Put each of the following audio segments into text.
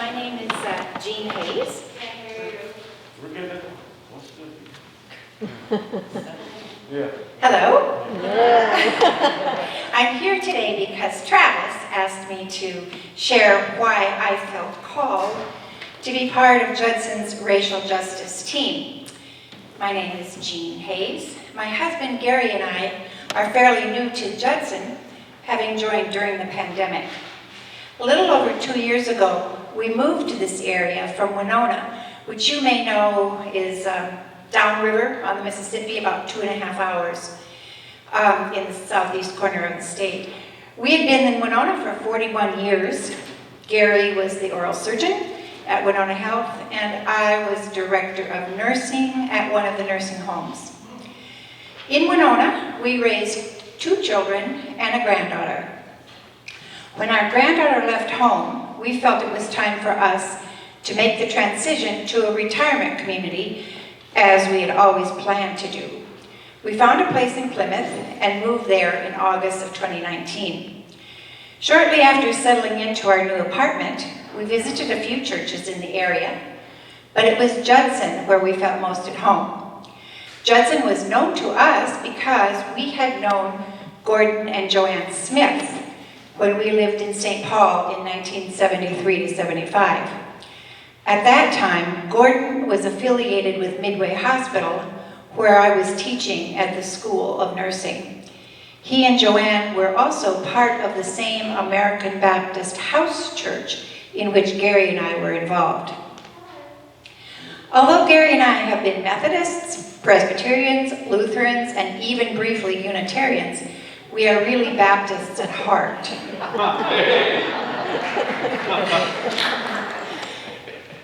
My name is Jean Hayes. We're good. What's good? Yeah. Hello. I'm here today because Travis asked me to share why I felt called to be part of Judson's racial justice team. My name is Jean Hayes. My husband Gary and I are fairly new to Judson, having joined during the pandemic. A little over 2 years ago, we moved to this area from Winona, which you may know is downriver on the Mississippi, about 2.5 hours in the southeast corner of the state. We had been in Winona for 41 years. Gary was the oral surgeon at Winona Health, and I was director of nursing at one of the nursing homes. In Winona, we raised 2 children and a granddaughter. When our granddaughter left home, we felt it was time for us to make the transition to a retirement community, as we had always planned to do. We found a place in Plymouth and moved there in August of 2019. Shortly after settling into our new apartment, we visited a few churches in the area, but it was Judson where we felt most at home. Judson was known to us because we had known Gordon and Joanne Smith when we lived in St. Paul in 1973 to 75. At that time, Gordon was affiliated with Midway Hospital, where I was teaching at the School of Nursing. He and Joanne were also part of the same American Baptist house church in which Gary and I were involved. Although Gary and I have been Methodists, Presbyterians, Lutherans, and even briefly Unitarians, we are really Baptists at heart.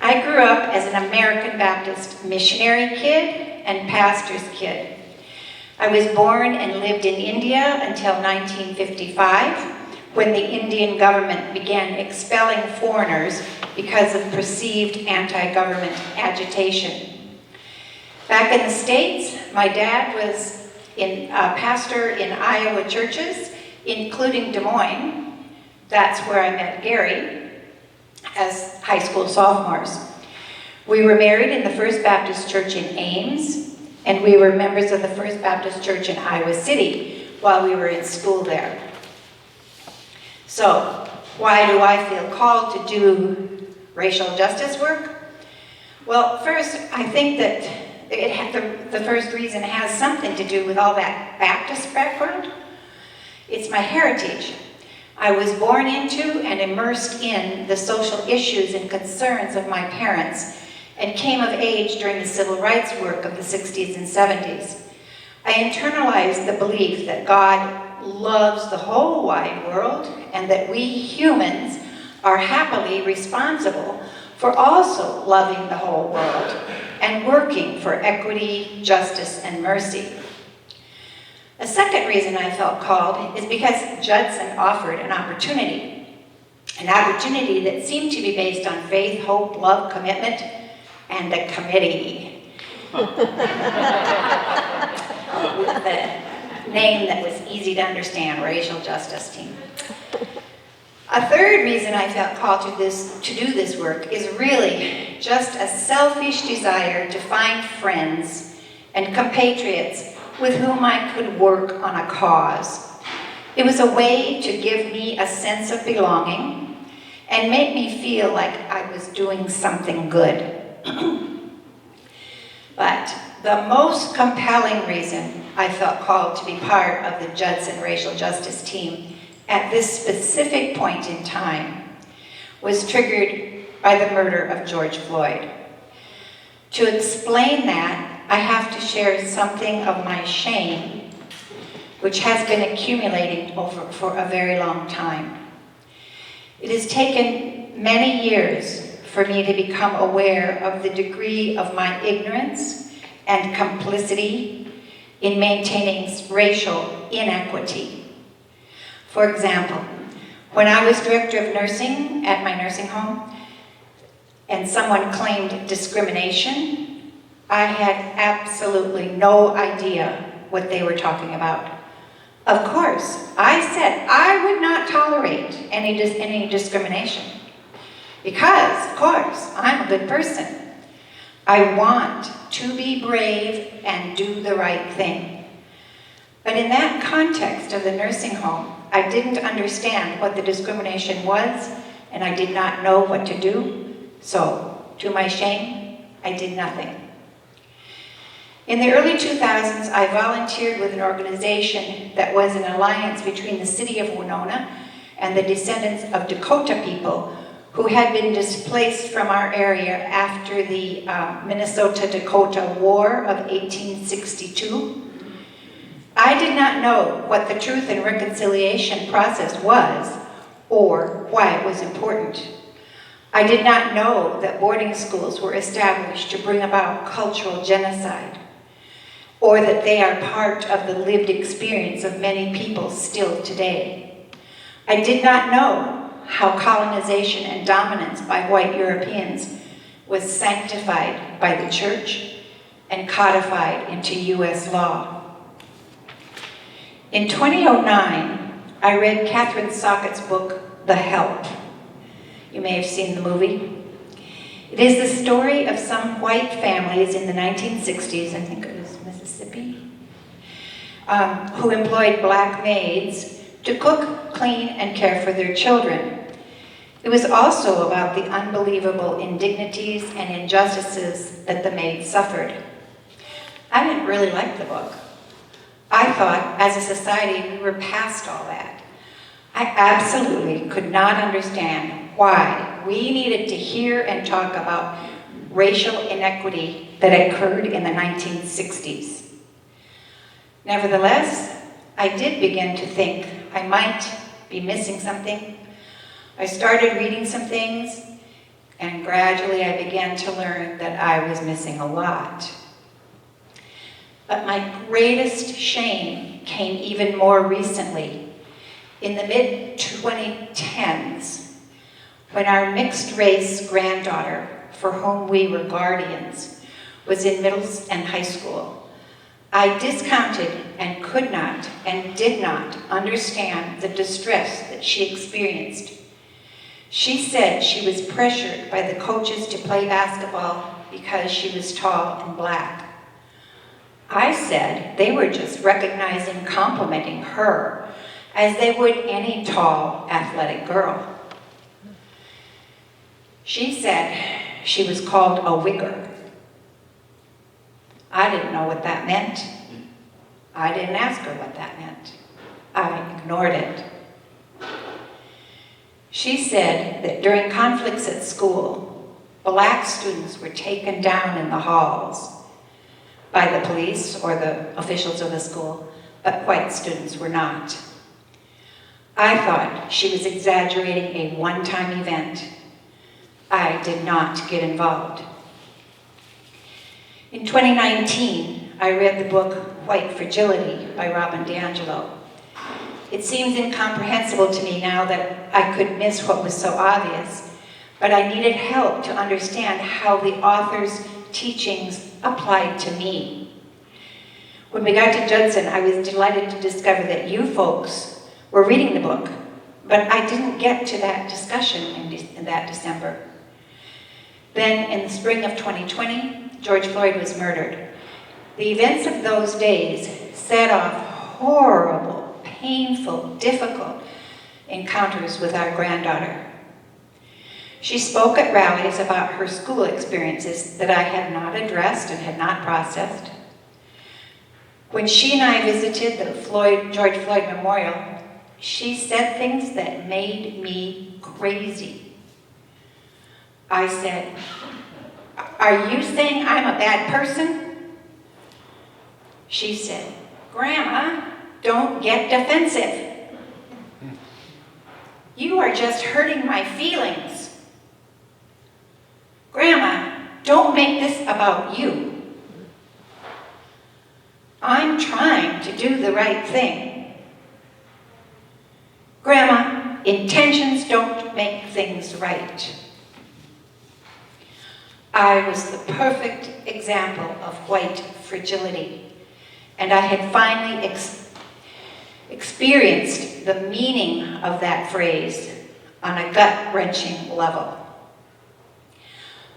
I grew up as an American Baptist missionary kid and pastor's kid. I was born and lived in India until 1955, when the Indian government began expelling foreigners because of perceived anti-government agitation. Back in the States, my dad was a pastor in Iowa churches, including Des Moines. That's where I met Gary as high school sophomores. We were married in the First Baptist Church in Ames, and we were members of the First Baptist Church in Iowa City while we were in school there. So, why do I feel called to do racial justice work? Well, first, I think that the first reason has something to do with all that Baptist background. It's my heritage. I was born into and immersed in the social issues and concerns of my parents and came of age during the civil rights work of the 60s and 70s. I internalized the belief that God loves the whole wide world and that we humans are happily responsible for also loving the whole world and working for equity, justice, and mercy. A second reason I felt called is because Judson offered an opportunity that seemed to be based on faith, hope, love, commitment, and a committee. With a name that was easy to understand, Racial Justice Team. A third reason I felt called to do this work is really just a selfish desire to find friends and compatriots with whom I could work on a cause. It was a way to give me a sense of belonging and make me feel like I was doing something good. But the most compelling reason I felt called to be part of the Judson Racial Justice Team at this specific point in time was triggered by the murder of George Floyd. To explain that, I have to share something of my shame, which has been accumulating for a very long time. It has taken many years for me to become aware of the degree of my ignorance and complicity in maintaining racial inequity. For example, when I was director of nursing at my nursing home and someone claimed discrimination, I had absolutely no idea what they were talking about. Of course, I said I would not tolerate any discrimination. Because, of course, I'm a good person. I want to be brave and do the right thing. But in that context of the nursing home, I didn't understand what the discrimination was, and I did not know what to do. So, to my shame, I did nothing. In the early 2000s, I volunteered with an organization that was an alliance between the city of Winona and the descendants of Dakota people who had been displaced from our area after the Minnesota-Dakota War of 1862. I did not know what the Truth and Reconciliation process was or why it was important. I did not know that boarding schools were established to bring about cultural genocide, or that they are part of the lived experience of many people still today. I did not know how colonization and dominance by white Europeans was sanctified by the church and codified into U.S. law. In 2009, I read Catherine Sockett's book, The Help. You may have seen the movie. It is the story of some white families in the 1960s, I think it was Mississippi, who employed black maids to cook, clean, and care for their children. It was also about the unbelievable indignities and injustices that the maids suffered. I didn't really like the book. I thought, as a society, we were past all that. I absolutely could not understand why we needed to hear and talk about racial inequity that occurred in the 1960s. Nevertheless, I did begin to think I might be missing something. I started reading some things, and gradually I began to learn that I was missing a lot. But my greatest shame came even more recently, in the mid-2010s, when our mixed-race granddaughter, for whom we were guardians, was in middle and high school. I discounted and could not and did not understand the distress that she experienced. She said she was pressured by the coaches to play basketball because she was tall and black. I said they were just recognizing, complimenting her as they would any tall, athletic girl. She said she was called a wigger. I didn't know what that meant. I didn't ask her what that meant. I ignored it. She said that during conflicts at school, black students were taken down in the halls by the police or the officials of the school, but white students were not. I thought she was exaggerating a one-time event. I did not get involved. In 2019, I read the book White Fragility by Robin DiAngelo. It seems incomprehensible to me now that I could miss what was so obvious, but I needed help to understand how the author's teachings applied to me. When we got to Judson, I was delighted to discover that you folks were reading the book, but I didn't get to that discussion in that December. Then, in the spring of 2020, George Floyd was murdered. The events of those days set off horrible, painful, difficult encounters with our granddaughter. She spoke at rallies about her school experiences that I had not addressed and had not processed. When she and I visited the George Floyd Memorial, she said things that made me crazy. I said, "Are you saying I'm a bad person?" She said, "Grandma, don't get defensive. You are just hurting my feelings. Grandma, don't make this about you. I'm trying to do the right thing. Grandma, intentions don't make things right." I was the perfect example of white fragility, and I had finally experienced the meaning of that phrase on a gut-wrenching level.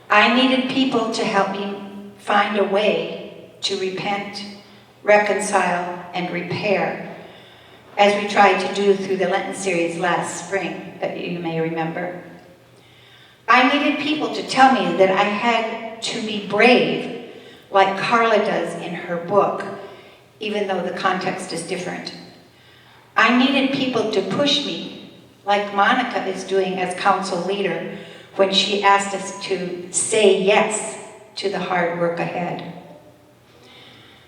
I needed people to help me find a way to repent, reconcile, and repair, as we tried to do through the Lenten series last spring that you may remember. I needed people to tell me that I had to be brave, like Carla does in her book, even though the context is different. I needed people to push me, like Monica is doing as council leader, when she asked us to say yes to the hard work ahead.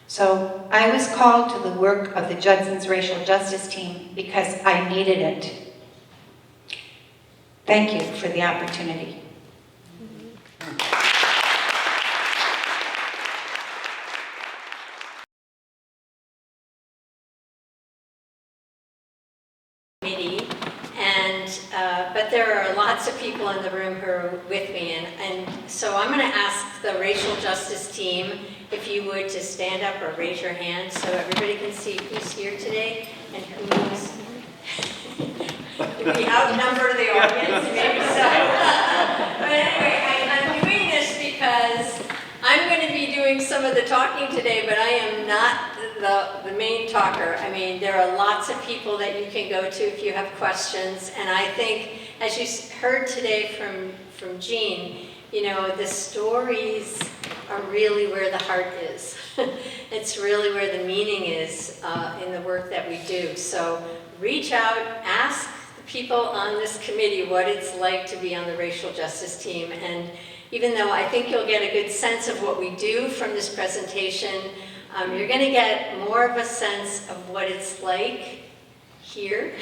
So I was called to the work of the Judson's racial justice team because I needed it. Thank you for the opportunity. But there are lots of people in the room who are with me, and so I'm going to ask the racial justice team if you would to stand up or raise your hand so everybody can see who's here today and who's. We outnumber the audience, maybe so. But anyway, I'm doing this because I'm going to be doing some of the talking today, but I am not the main talker. I mean, there are lots of people that you can go to if you have questions, and I think, as you heard today from Jean, you know, the stories are really where the heart is. It's really where the meaning is in the work that we do. So reach out, ask the people on this committee what it's like to be on the racial justice team, and even though I think you'll get a good sense of what we do from this presentation, you're going to get more of a sense of what it's like here,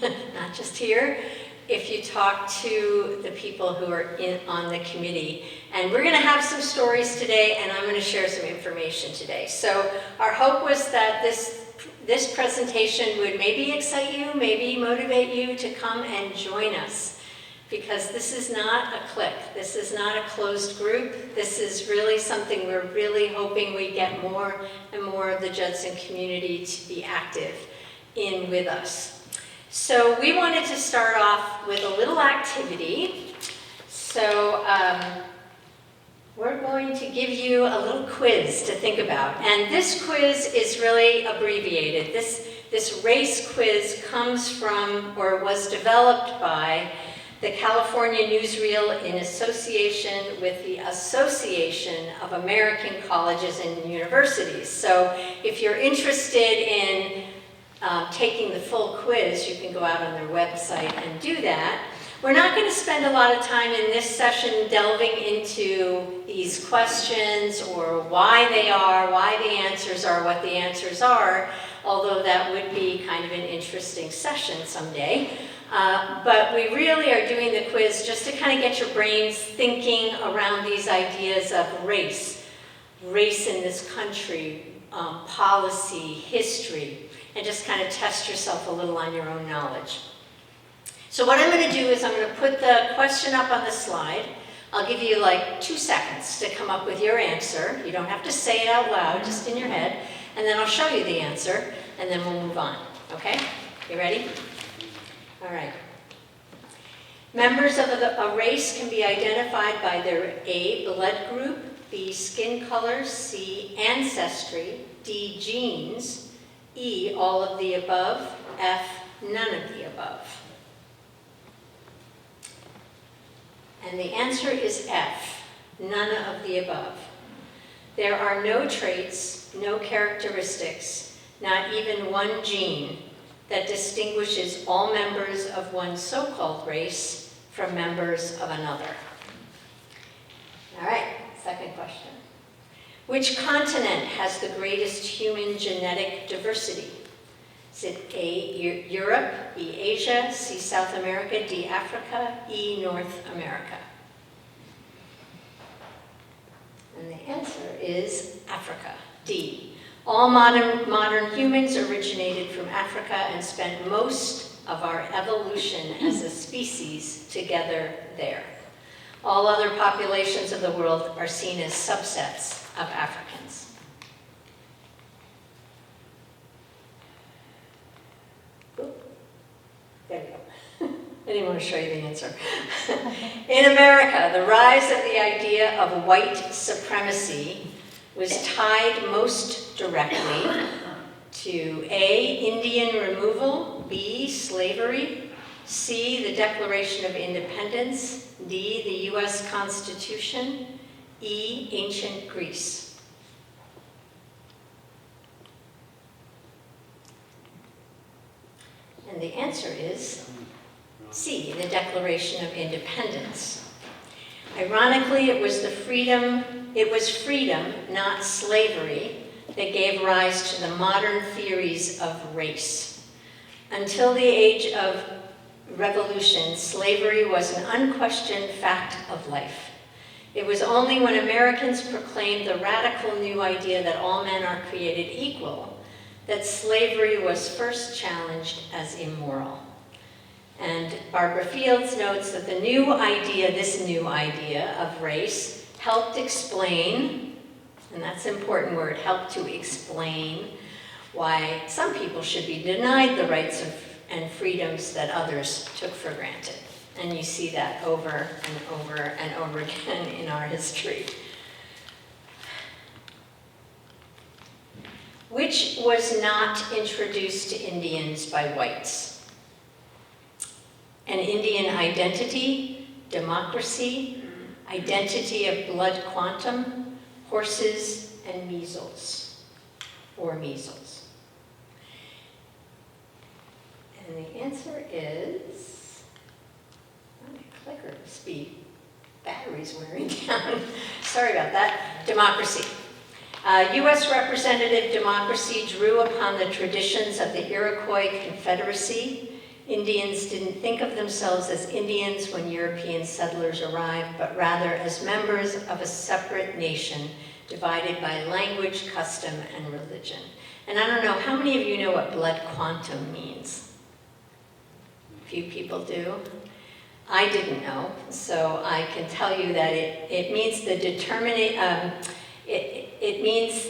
not just here, if you talk to the people who are on the committee. And we're going to have some stories today, and I'm going to share some information today. So our hope was that this presentation would maybe excite you, maybe motivate you to come and join us. Because this is not a clique, this is not a closed group, this is really something we're really hoping we get more and more of the Judson community to be active in with us. So we wanted to start off with a little activity. So we're going to give you a little quiz to think about. And this quiz is really abbreviated. This race quiz comes from, or was developed by, the California Newsreel in association with the Association of American Colleges and Universities. So if you're interested in taking the full quiz, you can go out on their website and do that. We're not going to spend a lot of time in this session delving into these questions or why they are, why the answers are what the answers are, although that would be kind of an interesting session someday. But we really are doing the quiz just to kind of get your brains thinking around these ideas of race in this country, policy, history, and just kind of test yourself a little on your own knowledge. So what I'm going to do is I'm going to put the question up on the slide. I'll give you like 2 seconds to come up with your answer. You don't have to say it out loud, just in your head. And then I'll show you the answer, and then we'll move on. Okay? You ready? All right. Members of a race can be identified by their A, blood group, B, skin color, C, ancestry, D, genes, E, all of the above, F, none of the above. And the answer is F, none of the above. There are no traits, no characteristics, not even one gene that distinguishes all members of one so-called race from members of another. All right, second question. Which continent has the greatest human genetic diversity? Is it A, Europe, B, Asia, C, South America, D, Africa, E, North America? And the answer is Africa, D. All modern humans originated from Africa and spent most of our evolution as a species together there. All other populations of the world are seen as subsets of Africans. Oop. There we go. didn't want to show you the answer. In America, the rise of the idea of white supremacy was tied most directly to A, Indian removal, B, slavery, C, the Declaration of Independence, D, the U.S. Constitution, E, ancient Greece. And the answer is C, the Declaration of Independence. Ironically, it was freedom, not slavery, that gave rise to the modern theories of race. Until the age of revolution, slavery was an unquestioned fact of life. It was only when Americans proclaimed the radical new idea that all men are created equal that slavery was first challenged as immoral. And Barbara Fields notes that this new idea of race helped explain, and that's an important word, helped to explain why some people should be denied the rights and freedoms that others took for granted. And you see that over and over and over again in our history. Which was not introduced to Indians by whites? An Indian identity, democracy, identity of blood quantum, horses, and measles, or measles. And the answer is, my clicker must be batteries wearing down. Sorry about that. Democracy. U.S. representative democracy drew upon the traditions of the Iroquois Confederacy. Indians didn't think of themselves as Indians when European settlers arrived, but rather as members of a separate nation divided by language, custom, and religion. And I don't know, how many of you know what blood quantum means? A few people do. I didn't know, so I can tell you that it means the it means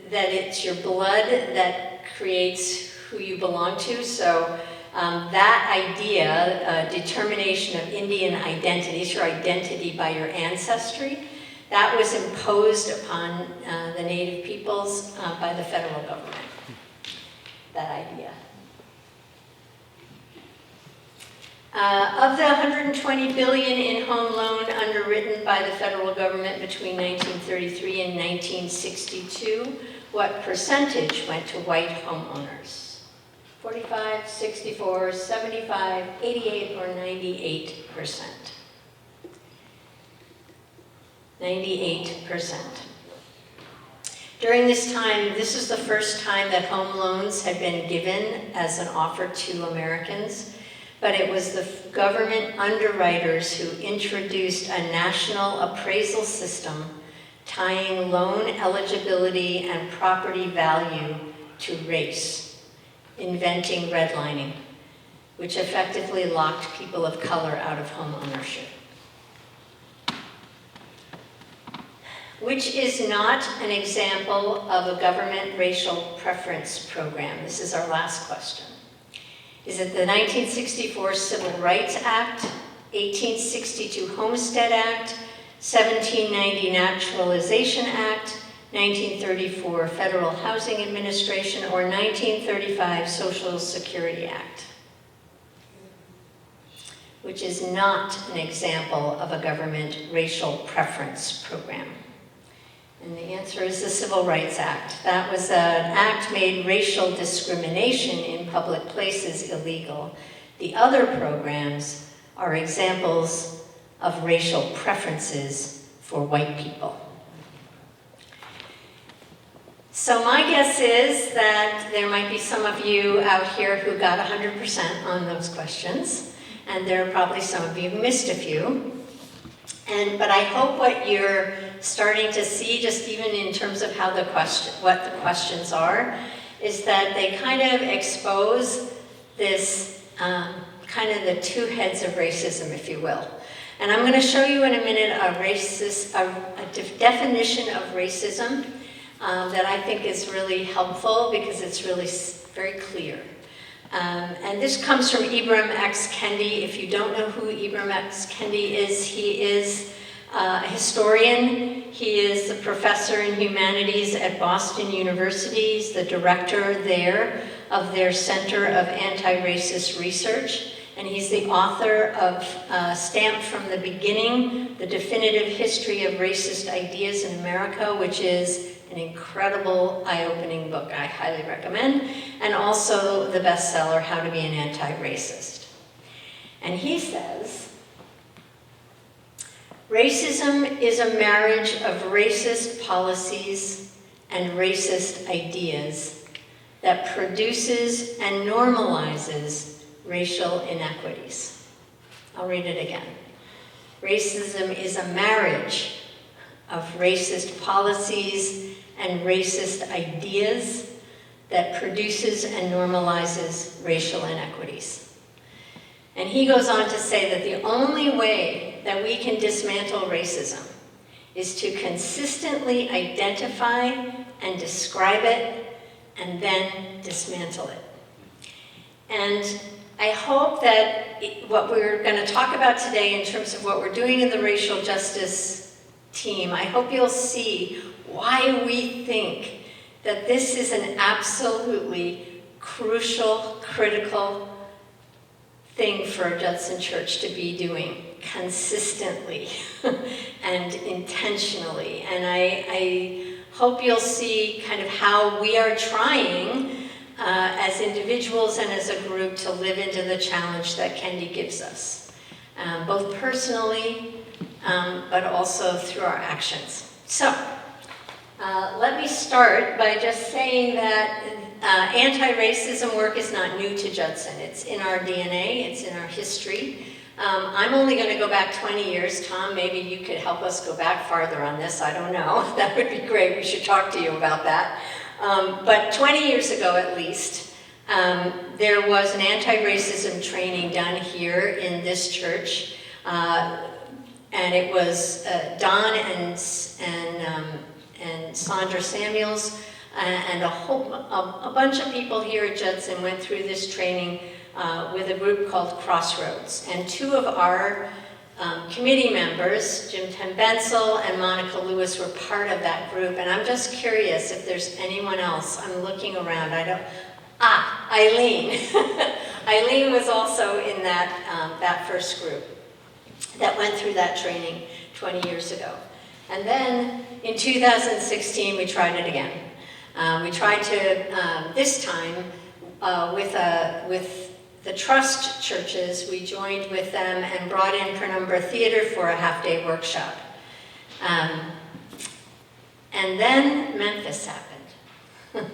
that it's your blood that creates who you belong to. So that idea, determination of Indian identity, is your identity by your ancestry, that was imposed upon the native peoples by the federal government, that idea. Of the $120 billion in home loan underwritten by the federal government between 1933 and 1962, what percentage went to white homeowners? 45, 64, 75, 88, or 98%? 98%. During this time, this is the first time that home loans had been given as an offer to Americans. But it was the government underwriters who introduced a national appraisal system tying loan eligibility and property value to race, inventing redlining, which effectively locked people of color out of home ownership. Which is not an example of a government racial preference program? This is our last question. Is it the 1964 Civil Rights Act, 1862 Homestead Act, 1790 Naturalization Act, 1934 Federal Housing Administration, or 1935 Social Security Act? Which is not an example of a government racial preference program. And the answer is the Civil Rights Act. That was an act made racial discrimination in public places illegal. The other programs are examples of racial preferences for white people. So my guess is that there might be some of you out here who got 100% on those questions, and there are probably some of you who missed a few. But I hope what you're starting to see, just even in terms of how what the questions are, is that they kind of expose this kind of the two heads of racism, if you will. And I'm going to show you in a minute a definition of racism that I think is really helpful because it's really very clear. And this comes from Ibram X. Kendi. If you don't know who Ibram X. Kendi is, he is a historian. He is a professor in humanities at Boston University. He's the director there of their Center of Anti-Racist Research. And he's the author of Stamped from the Beginning, The Definitive History of Racist Ideas in America, which is an incredible, eye-opening book I highly recommend, and also the bestseller, How to Be an Anti-Racist. And he says, racism is a marriage of racist policies and racist ideas that produces and normalizes racial inequities. I'll read it again. Racism is a marriage of racist policies and racist ideas that produces and normalizes racial inequities. And he goes on to say that the only way that we can dismantle racism is to consistently identify and describe it and then dismantle it. And I hope that what we're going to talk about today in terms of what we're doing in the racial justice team, I hope you'll see why we think that this is an absolutely crucial, critical thing for a Judson church to be doing consistently and intentionally. And I hope you'll see kind of how we are trying as individuals and as a group to live into the challenge that Kendi gives us, both personally, but also through our actions. So, let me start by just saying that anti-racism work is not new to Judson. It's in our DNA, it's in our history. I'm only going to go back 20 years. Tom, maybe you could help us go back farther on this. I don't know. That would be great. We should talk to you about that. But 20 years ago, at least, there was an anti-racism training done here in this church. And it was Don and Sandra Samuels and a bunch of people here at Judson went through this training with a group called Crossroads. And two of our committee members, Jim Tenbensel and Monica Lewis, were part of that group. And I'm just curious if there's anyone else. I'm looking around. Eileen. Eileen was also in that first group that went through that training 20 years ago. And then in 2016, we tried it again. We tried to, this time, with the Trust churches, we joined with them and brought in Penumbra Theater for a half-day workshop. And then Memphis happened.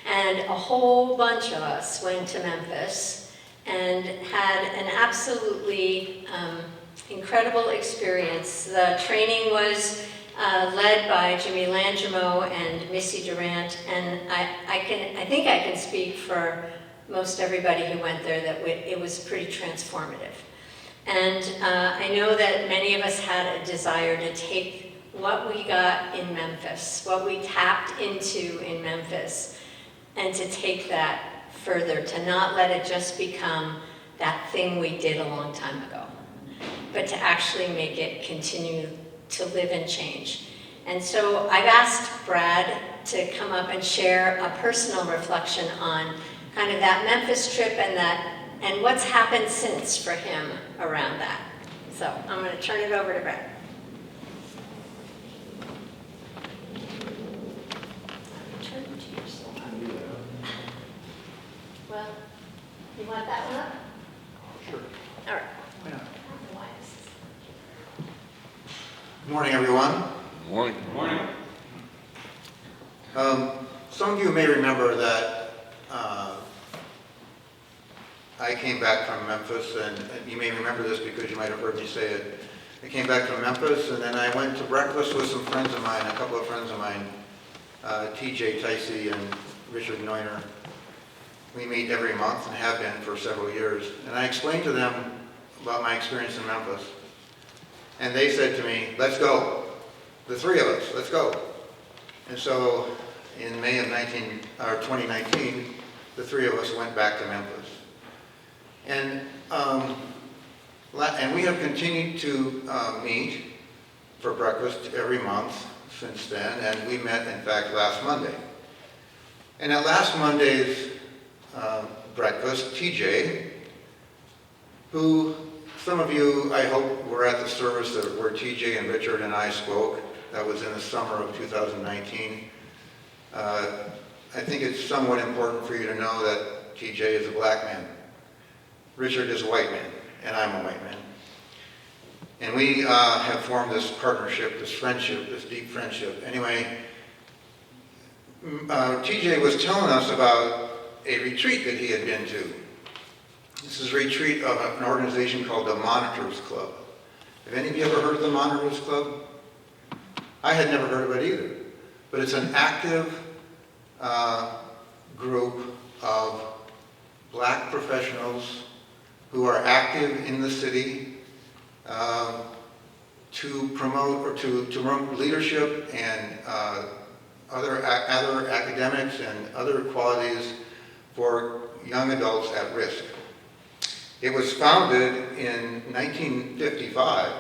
And a whole bunch of us went to Memphis and had an absolutely incredible experience. The training was led by Jimmy Langemo and Missy Durant, and I think I can speak for most everybody who went there that it was pretty transformative. And I know that many of us had a desire to take what we got in Memphis, what we tapped into in Memphis, and to take that further, to not let it just become that thing we did a long time ago, but to actually make it continue to live and change. And so I've asked Brad to come up and share a personal reflection on kind of that Memphis trip and what's happened since for him around that. So I'm going to turn it over to Brad. Turn it to your slide. Well, you want that one up? Sure. All right. Yeah. I don't know why this is- Good morning, everyone. Morning. Morning. Some of you may remember that I came back from Memphis, and you may remember this because you might have heard me say it. I came back from Memphis, and then I went to breakfast with some friends of mine, a couple of friends of mine, TJ Ticey and Richard Neuner. We meet every month and have been for several years. And I explained to them about my experience in Memphis. And they said to me, let's go. The three of us, let's go. And so in May of 2019, the three of us went back to Memphis. And, and we have continued to meet for breakfast every month since then, and we met, in fact, last Monday. And at last Monday's breakfast, TJ, who some of you, I hope, were at the service where TJ and Richard and I spoke. That was in the summer of 2019. I think it's somewhat important for you to know that TJ is a black man. Richard is a white man, and I'm a white man. And we have formed this partnership, this friendship, this deep friendship. Anyway, TJ was telling us about a retreat that he had been to. This is a retreat of an organization called the Monitors Club. Have any of you ever heard of the Monitors Club? I had never heard of it either. But it's an active group of black professionals who are active in the city to promote leadership and other academics and other qualities for young adults at risk. It was founded in 1955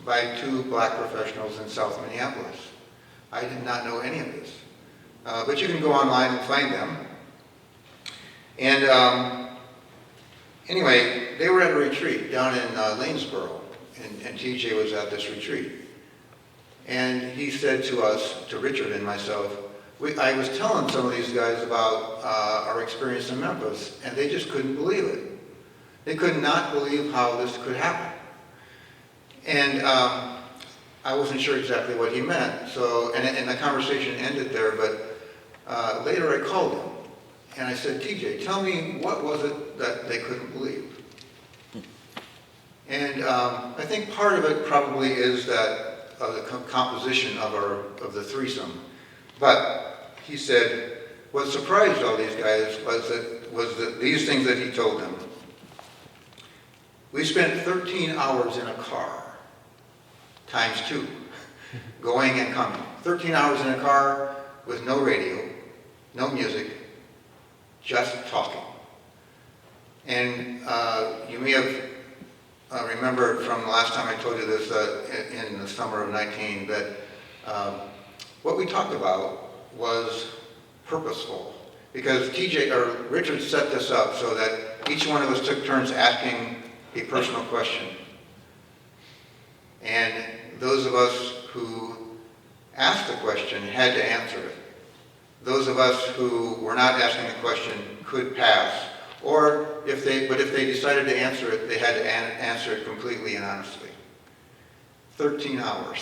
by two black professionals in South Minneapolis. I did not know any of this, but you can go online and find them. And anyway, they were at a retreat down in Lanesboro, and TJ was at this retreat. And he said to us, to Richard and myself, I was telling some of these guys about our experience in Memphis, and they just couldn't believe it. They could not believe how this could happen. And I wasn't sure exactly what he meant, so, and the conversation ended there, but later I called him, and I said, TJ, tell me, what was it that they couldn't believe? And I think part of it probably is that the composition of the threesome. But he said, what surprised all these guys was that these things that he told them. We spent 13 hours in a car, times 2, going and coming. 13 hours in a car with no radio, no music, just talking. And you may have remembered from the last time I told you this in the summer of 19 that what we talked about was purposeful. Because Richard set this up so that each one of us took turns asking a personal question. And those of us who asked the question had to answer it. Those of us who were not asking the question could pass. Or if they decided to answer it, they had to answer it completely and honestly. 13 hours.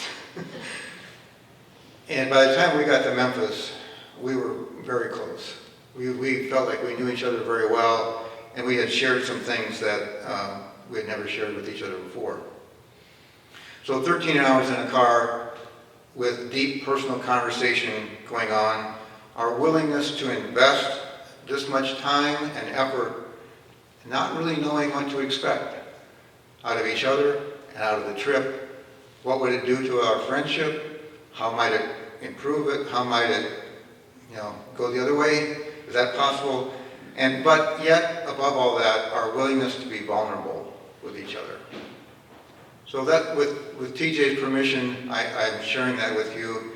And by the time we got to Memphis, we were very close. We felt like we knew each other very well, and we had shared some things that we had never shared with each other before. So 13 hours in a car with deep personal conversation going on, our willingness to invest this much time and effort, not really knowing what to expect out of each other and out of the trip. What would it do to our friendship? How might it improve it? How might it, go the other way? Is that possible? But yet, above all that, our willingness to be vulnerable with each other. So that, with TJ's permission, I'm sharing that with you.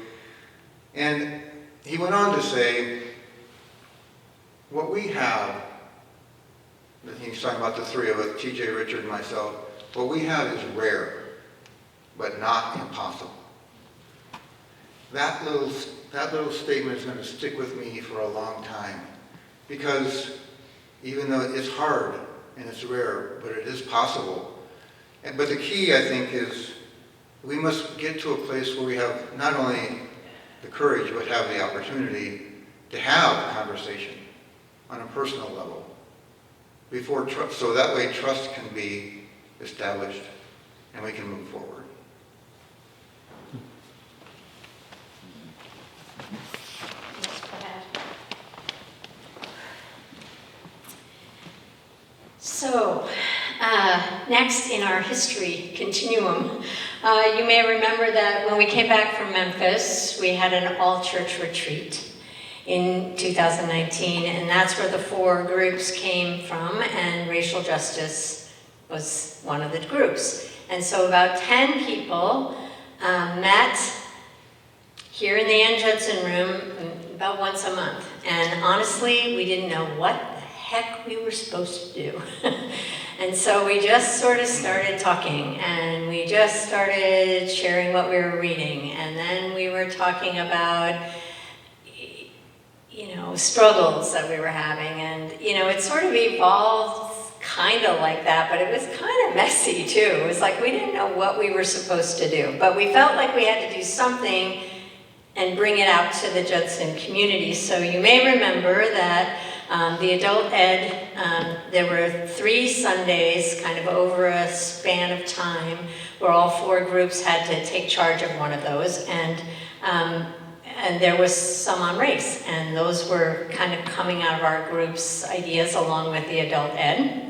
And he went on to say, what we have, he's talking about the three of us, TJ, Richard, and myself, what we have is rare, but not impossible. That little statement is going to stick with me for a long time, because even though it's hard and it's rare, but it is possible. But the key, I think, is we must get to a place where we have not only the courage, but have the opportunity to have a conversation on a personal level before trust, so that way trust can be established and we can move forward. Yes, go ahead. So, next in our history continuum, you may remember that when we came back from Memphis, we had an all-church retreat. in 2019, and that's where the 4 groups came from, and racial justice was one of the groups. And so about 10 people met here in the Judson room about once a month. And honestly, we didn't know what the heck we were supposed to do. And so we just sort of started talking, and we just started sharing what we were reading. And then we were talking about, you know, struggles that we were having. And, you know, it sort of evolved kind of like that, but it was kind of messy too. It was like we didn't know what we were supposed to do, but we felt like we had to do something and bring it out to the Judson community. So you may remember that the adult ed, there were 3 Sundays kind of over a span of time where all 4 groups had to take charge of one of those, and there was some on race, and those were kind of coming out of our group's ideas along with the adult ed.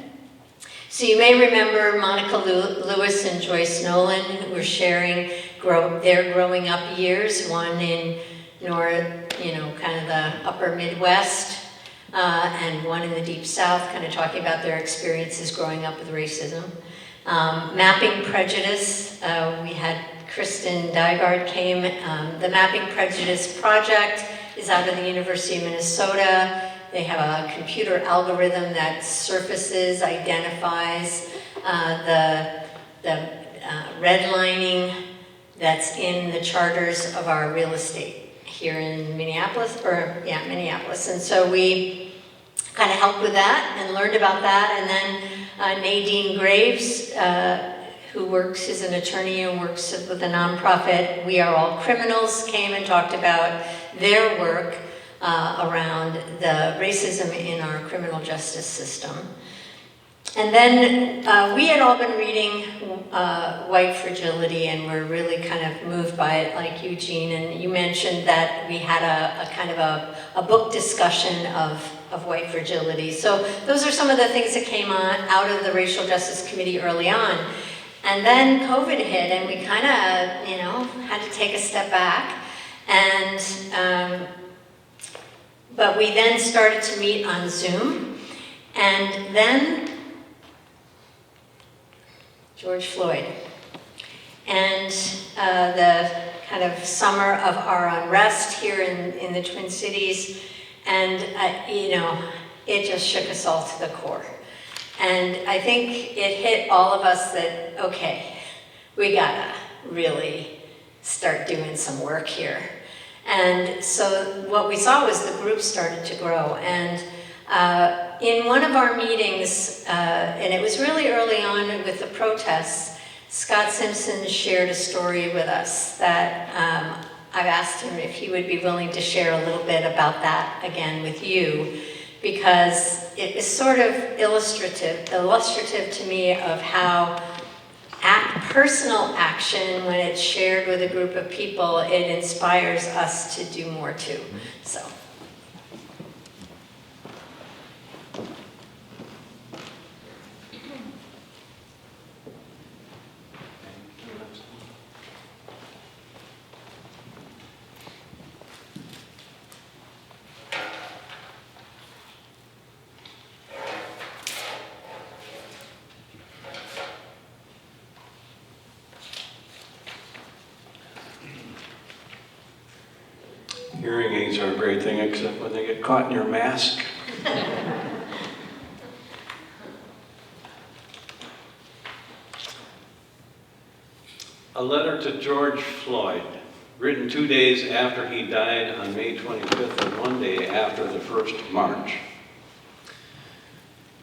So you may remember Monica Lewis and Joyce Nolan, who were sharing their growing up years, one in north, you know, kind of the upper Midwest, and one in the deep South, kind of talking about their experiences growing up with racism. Mapping Prejudice, we had Kristen Dygard came. The Mapping Prejudice project is out of the University of Minnesota. They have a computer algorithm that surfaces, identifies the redlining that's in the charters of our real estate here in Minneapolis, Minneapolis. And so we kind of helped with that and learned about that. And then Nadine Graves, who is an attorney and works with a nonprofit, We Are All Criminals, came and talked about their work around the racism in our criminal justice system. And then we had all been reading White Fragility, and we're really kind of moved by it, like Eugene, and you mentioned that we had a kind of a book discussion of White Fragility. So those are some of the things that came out of the Racial Justice Committee early on. And then COVID hit, and we kind of, you know, had to take a step back. And but we then started to meet on Zoom, and then George Floyd. And the kind of summer of our unrest here in the Twin Cities, and you know, it just shook us all to the core. And I think it hit all of us that, okay, we gotta really start doing some work here. And so what we saw was the group started to grow. And in one of our meetings, and it was really early on with the protests, Scott Simpson shared a story with us that I've asked him if he would be willing to share a little bit about that again with you, because it is sort of illustrative to me of how personal action, when it's shared with a group of people, it inspires us to do more too. So. Hearing aids are a great thing, except when they get caught in your mask. A letter to George Floyd, written 2 days after he died on May 25th and 1 day after the first march.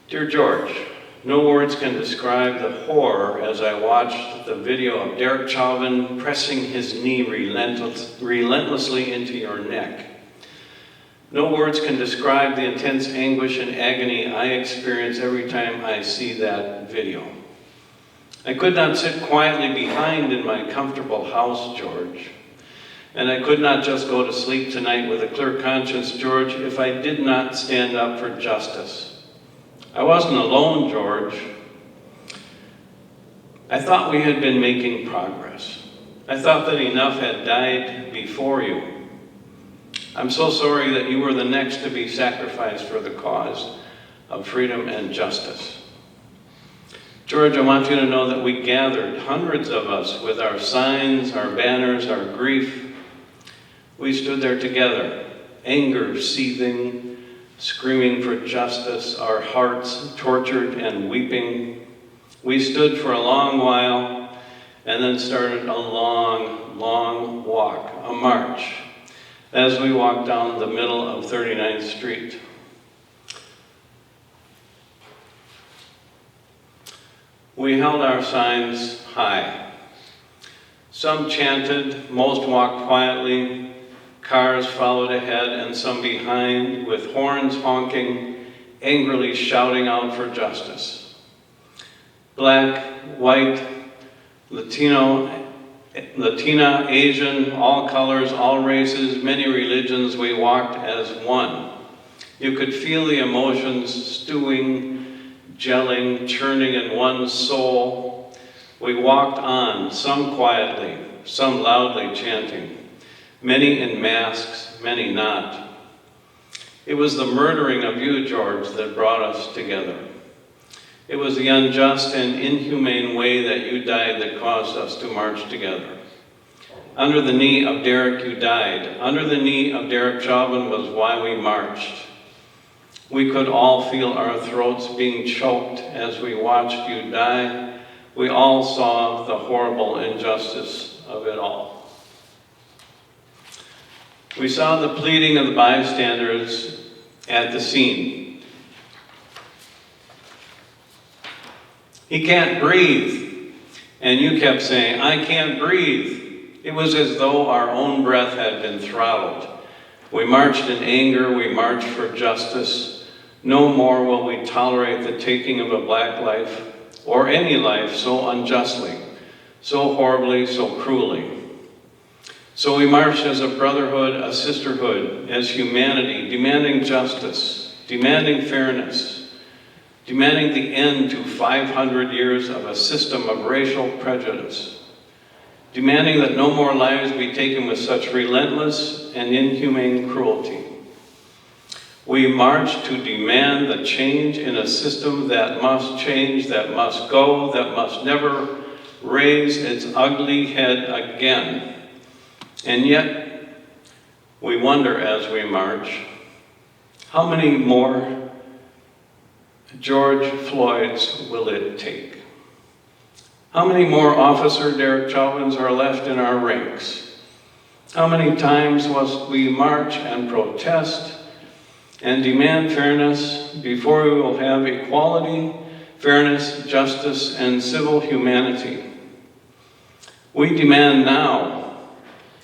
Dear George, no words can describe the horror as I watched the video of Derrick Chauvin pressing his knee relentlessly into your neck. No words can describe the intense anguish and agony I experience every time I see that video. I could not sit quietly behind in my comfortable house, George. And I could not just go to sleep tonight with a clear conscience, George, if I did not stand up for justice. I wasn't alone, George. I thought we had been making progress. I thought that enough had died before you. I'm so sorry that you were the next to be sacrificed for the cause of freedom and justice. George, I want you to know that we gathered, hundreds of us, with our signs, our banners, our grief. We stood there together, anger seething, screaming for justice, our hearts tortured and weeping. We stood for a long while and then started a long, long walk, a march, as we walked down the middle of 39th Street. We held our signs high. Some chanted, most walked quietly, cars followed ahead and some behind, with horns honking, angrily shouting out for justice. Black, white, Latino, Latina, Asian, all colors, all races, many religions, we walked as one. You could feel the emotions stewing, gelling, churning in one soul. We walked on, some quietly, some loudly chanting, many in masks, many not. It was the murdering of you, George, that brought us together. It was the unjust and inhumane way that you died that caused us to march together. Under the knee of Derrick, you died. Under the knee of Derrick Chauvin was why we marched. We could all feel our throats being choked as we watched you die. We all saw the horrible injustice of it all. We saw the pleading of the bystanders at the scene. He can't breathe. And you kept saying, I can't breathe. It was as though our own breath had been throttled. We marched in anger, we marched for justice. No more will we tolerate the taking of a black life, or any life, so unjustly, so horribly, so cruelly. So we marched as a brotherhood, a sisterhood, as humanity, demanding justice, demanding fairness, demanding the end to 500 years of a system of racial prejudice, demanding that no more lives be taken with such relentless and inhumane cruelty. We march to demand the change in a system that must change, that must go, that must never raise its ugly head again. And yet, we wonder as we march, how many more George Floyds will it take? How many more Officer Derrick Chauvins are left in our ranks? How many times must we march and protest and demand fairness before we will have equality, fairness, justice, and civil humanity? We demand now.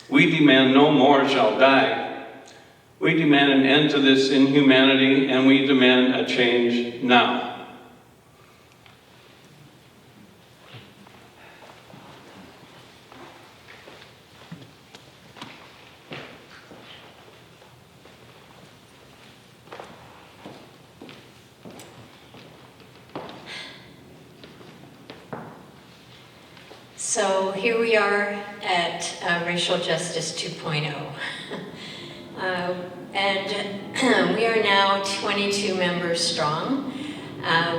We demand no more shall die. We demand an end to this inhumanity, and we demand a change now. So here we are at Racial Justice 2.0. And we are now 22 members strong.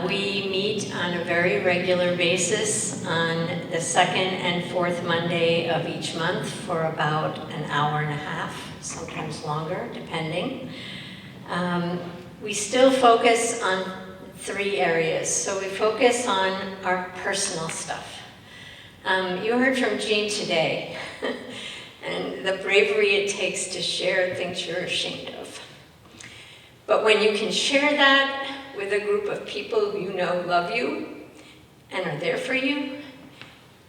We meet on a very regular basis on the second and fourth Monday of each month for about an hour and a half, sometimes longer, depending. We still focus on 3 areas. So we focus on our personal stuff. You heard from Jean today, and the bravery it takes to share things you're ashamed of. But when you can share that with a group of people who you know love you and are there for you,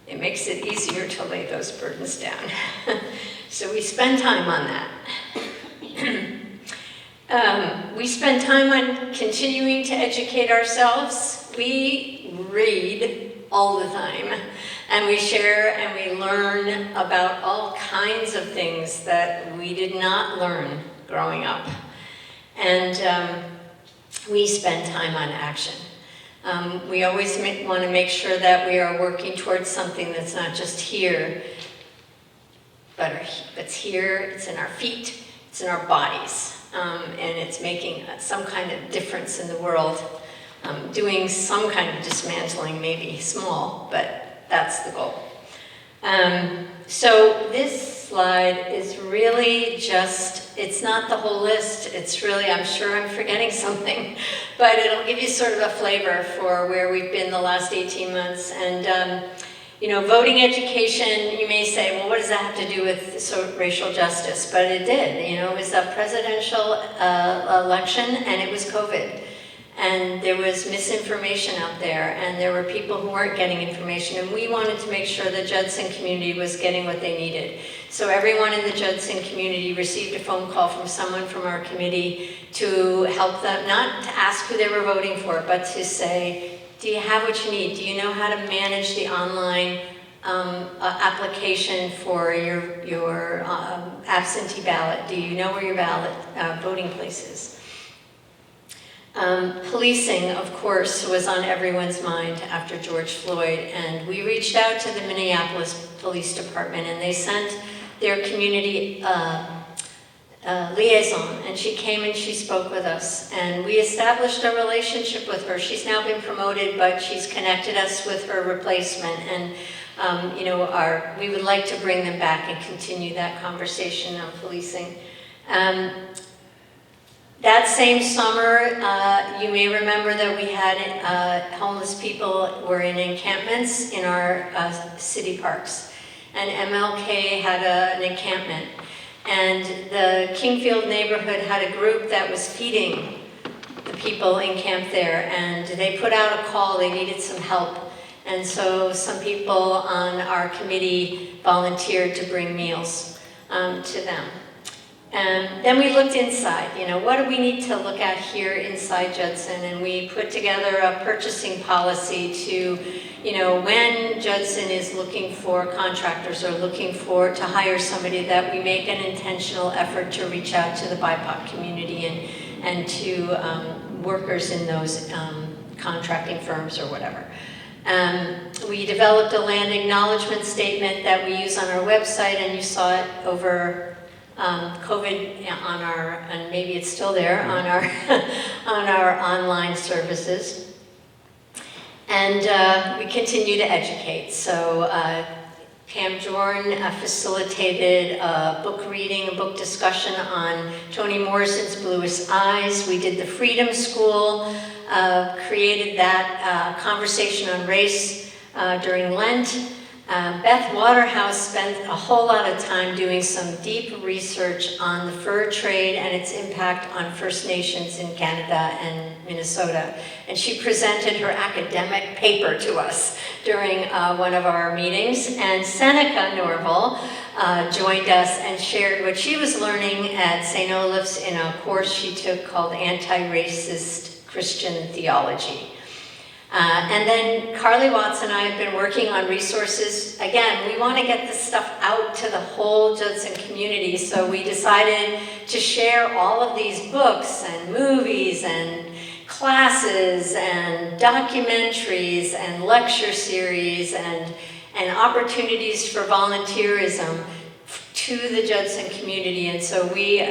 it makes it easier to lay those burdens down. So we spend time on that. We spend time on continuing to educate ourselves. We read all the time. And we share and we learn about all kinds of things that we did not learn growing up. And we spend time on action. We always want to make sure that we are working towards something that's not just here, but it's here, it's in our feet, it's in our bodies, and it's making some kind of difference in the world, doing some kind of dismantling, maybe small, but that's the goal. So this slide is really just, it's not the whole list, it's really, I'm sure I'm forgetting something, but it'll give you sort of a flavor for where we've been the last 18 months. And you know, voting education, you may say, well, what does that have to do with racial justice? But it did. You know, it was a presidential election, and it was COVID. And there was misinformation out there, and there were people who weren't getting information, and we wanted to make sure the Judson community was getting what they needed. So everyone in the Judson community received a phone call from someone from our committee to help them, not to ask who they were voting for, but to say, do you have what you need? Do you know how to manage the online application for your absentee ballot? Do you know where your ballot voting place is? Policing, of course, was on everyone's mind after George Floyd, and we reached out to the Minneapolis Police Department, and they sent their community liaison, and she came and she spoke with us, and we established a relationship with her. She's now been promoted, but she's connected us with her replacement, and you know, we would like to bring them back and continue that conversation on policing. That same summer, you may remember that we had homeless people were in encampments in our city parks. And MLK had an encampment. And the Kingfield neighborhood had a group that was feeding the people encamped there. And they put out a call, they needed some help. And so some people on our committee volunteered to bring meals to them. And then we looked inside, you know, what do we need to look at here inside Judson? And we put together a purchasing policy to, you know, when Judson is looking for contractors or looking to hire somebody, that we make an intentional effort to reach out to the BIPOC community and to workers in those contracting firms or whatever. We developed a land acknowledgement statement that we use on our website, and you saw it over COVID on our, and maybe it's still there, on our on our online services. And we continue to educate. So Pam Jorn facilitated a book reading, a book discussion on Toni Morrison's Bluest Eyes. We did the Freedom School, created that conversation on race during Lent. Beth Waterhouse spent a whole lot of time doing some deep research on the fur trade and its impact on First Nations in Canada and Minnesota. And she presented her academic paper to us during one of our meetings. And Seneca Norval joined us and shared what she was learning at St. Olave's in a course she took called Anti-Racist Christian Theology. And then Carly Watts and I have been working on resources. Again, we want to get this stuff out to the whole Judson community, so we decided to share all of these books and movies and classes and documentaries and lecture series and opportunities for volunteerism to the Judson community. And so we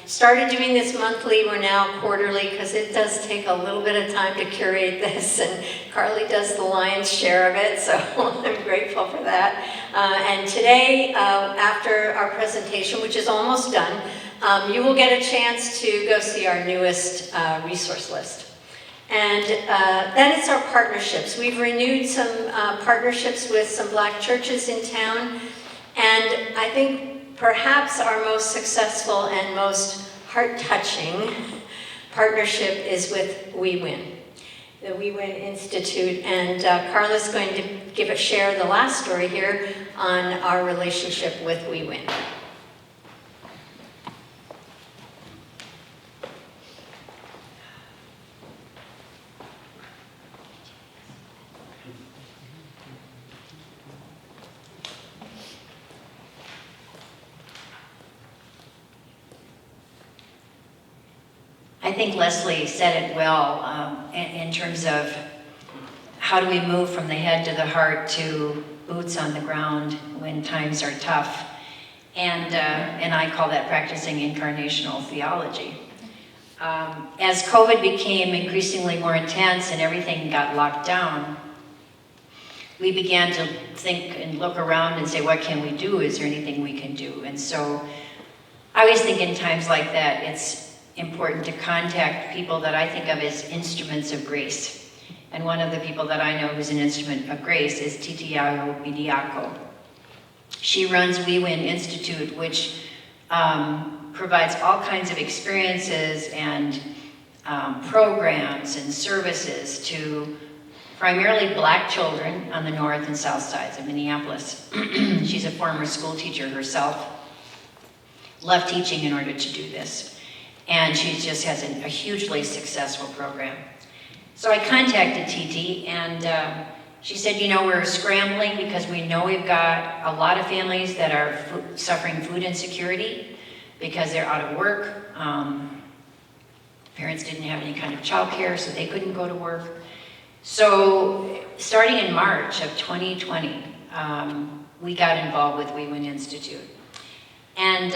started doing this monthly. We're now quarterly, because it does take a little bit of time to curate this, and Carly does the lion's share of it, so I'm grateful for that. And today, after our presentation, which is almost done, you will get a chance to go see our newest resource list. And then it's our partnerships. We've renewed some partnerships with some Black churches in town, and I think perhaps our most successful and most heart-touching partnership is with We Win, the We Win Institute. And Carla's going to share the last story here on our relationship with We Win. I think Leslie said it well in terms of how do we move from the head to the heart to boots on the ground when times are tough. and I call that practicing incarnational theology. As COVID became increasingly more intense and everything got locked down, we began to think and look around and say, what can we do? Is there anything we can do? And so I always think in times like that, it's important to contact people that I think of as instruments of grace. And one of the people that I know who's an instrument of grace is Titiago Bidiaco. She runs We Win Institute, which provides all kinds of experiences and programs and services to primarily Black children on the north and south sides of Minneapolis. She's a former school teacher herself, left teaching in order to do this. And she just has a hugely successful program. So I contacted Titi, and she said, you know, we're scrambling because we know we've got a lot of families that are suffering food insecurity because they're out of work. Parents didn't have any kind of childcare, so they couldn't go to work. So starting in March of 2020, we got involved with We Win Institute. And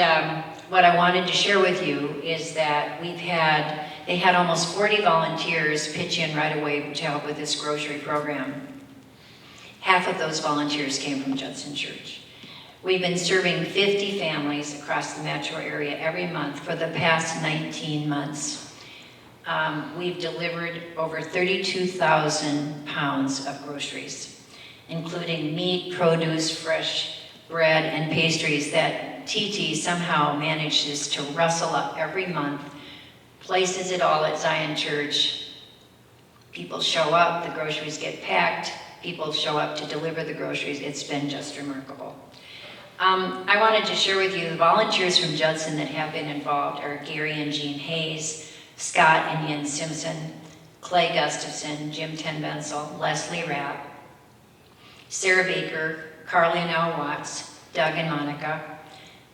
what I wanted to share with you is that they had almost 40 volunteers pitch in right away to help with this grocery program. Half of those volunteers came from Judson Church. We've been serving 50 families across the metro area every month for the past 19 months. We've delivered over 32,000 pounds of groceries, including meat, produce, fresh bread, and pastries that TT somehow manages to rustle up every month, places it all at Zion Church. People show up, the groceries get packed, people show up to deliver the groceries. It's been just remarkable. I wanted to share with you the volunteers from Judson that have been involved are Gary and Jean Hayes, Scott and Yen Simpson, Clay Gustafson, Jim Tenbensel, Leslie Rapp, Sarah Baker, Carly and Al Watts, Doug and Monica,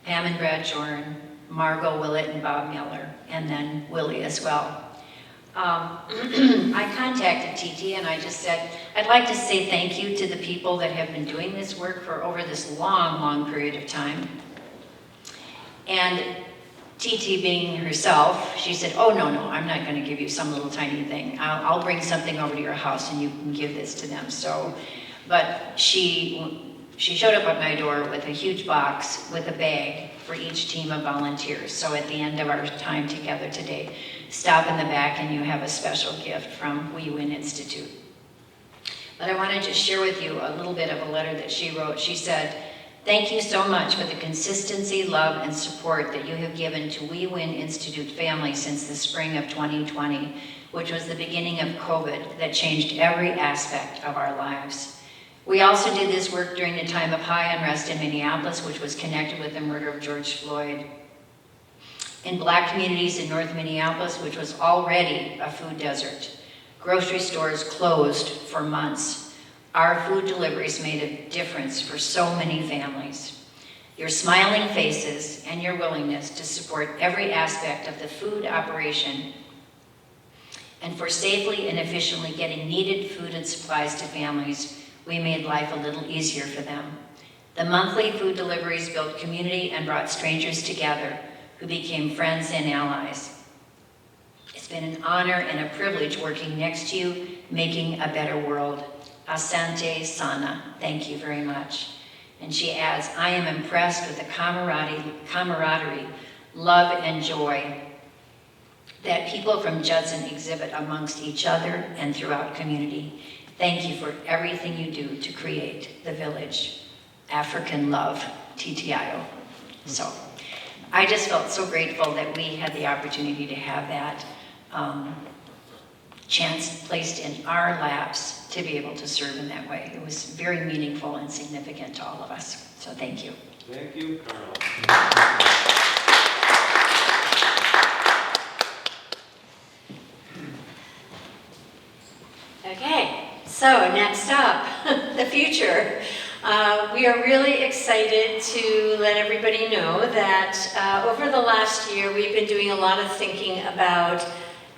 Pam and Brad Jordan, Margot Willett and Bob Miller, and then Willie as well. I contacted TT and I just said, I'd like to say thank you to the people that have been doing this work for over this long, long period of time. And TT being herself, she said, oh, no, I'm not going to give you some little tiny thing. I'll bring something over to your house and you can give this to them. So, but she showed up at my door with a huge box with a bag for each team of volunteers. So at the end of our time together today, stop in the back and you have a special gift from We Win Institute. But I want to just share with you a little bit of a letter that she wrote. She said, thank you so much for the consistency, love, and support that you have given to We Win Institute families since the spring of 2020, which was the beginning of COVID that changed every aspect of our lives. We also did this work during the time of high unrest in Minneapolis, which was connected with the murder of George Floyd. In Black communities in North Minneapolis, which was already a food desert, grocery stores closed for months. Our food deliveries made a difference for so many families. Your smiling faces and your willingness to support every aspect of the food operation and for safely and efficiently getting needed food and supplies to families, we made life a little easier for them. The monthly food deliveries built community and brought strangers together who became friends and allies. It's been an honor and a privilege working next to you, making a better world. Asante Sana, thank you very much. And she adds, I am impressed with the camaraderie, love, and joy that people from Judson exhibit amongst each other and throughout community. Thank you for everything you do to create the village. African love, TTIO. So I just felt so grateful that we had the opportunity to have that chance placed in our laps to be able to serve in that way. It was very meaningful and significant to all of us. So thank you. Thank you, Carl. Okay, so next up, the future. We are really excited to let everybody know that over the last year, we've been doing a lot of thinking about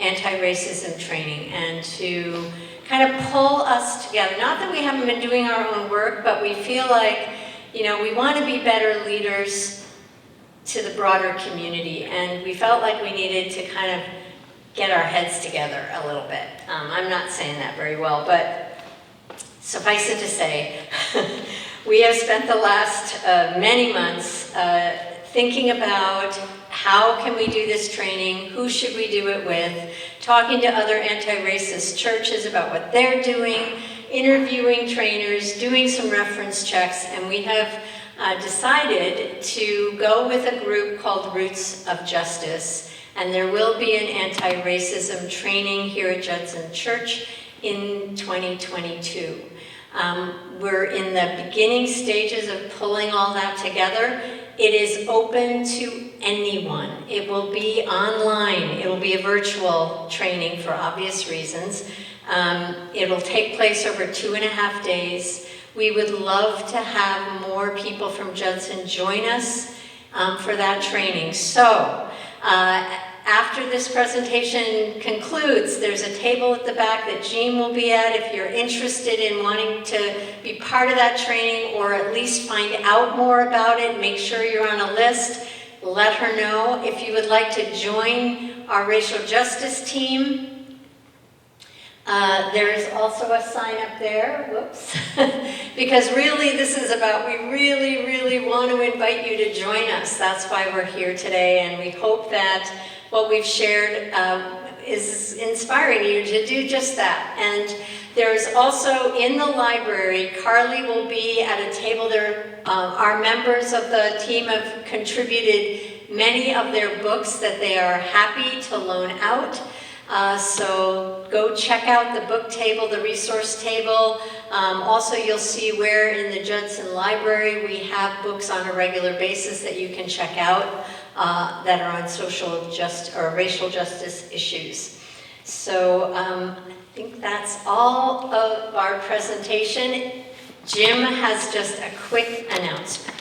anti-racism training and to kind of pull us together. Not that we haven't been doing our own work, but we feel like, you know, we want to be better leaders to the broader community. And we felt like we needed to kind of get our heads together a little bit. I'm not saying that very well, but suffice it to say, we have spent the last many months thinking about how can we do this training, who should we do it with, talking to other anti-racist churches about what they're doing, interviewing trainers, doing some reference checks, and we have decided to go with a group called Roots of Justice, and there will be an anti-racism training here at Judson Church in 2022. We're in the beginning stages of pulling all that together. It is open to anyone. It will be online. It will be a virtual training for obvious reasons. It will take place over 2.5 days. We would love to have more people from Judson join us for that training. So, after this presentation concludes, there's a table at the back that Jean will be at if you're interested in wanting to be part of that training or at least find out more about it. Make sure you're on a list. Let her know. If you would like to join our racial justice team, there's also a sign up there, whoops, because really this is about, we really, really want to invite you to join us. That's why we're here today, and we hope that what we've shared is inspiring you to do just that. And there's also in the library, Carly will be at a table there. Our members of the team have contributed many of their books that they are happy to loan out. So go check out the book table, the resource table. Also, you'll see where in the Judson Library we have books on a regular basis that you can check out that are on social or racial justice issues. So I think that's all of our presentation. Jim has just a quick announcement.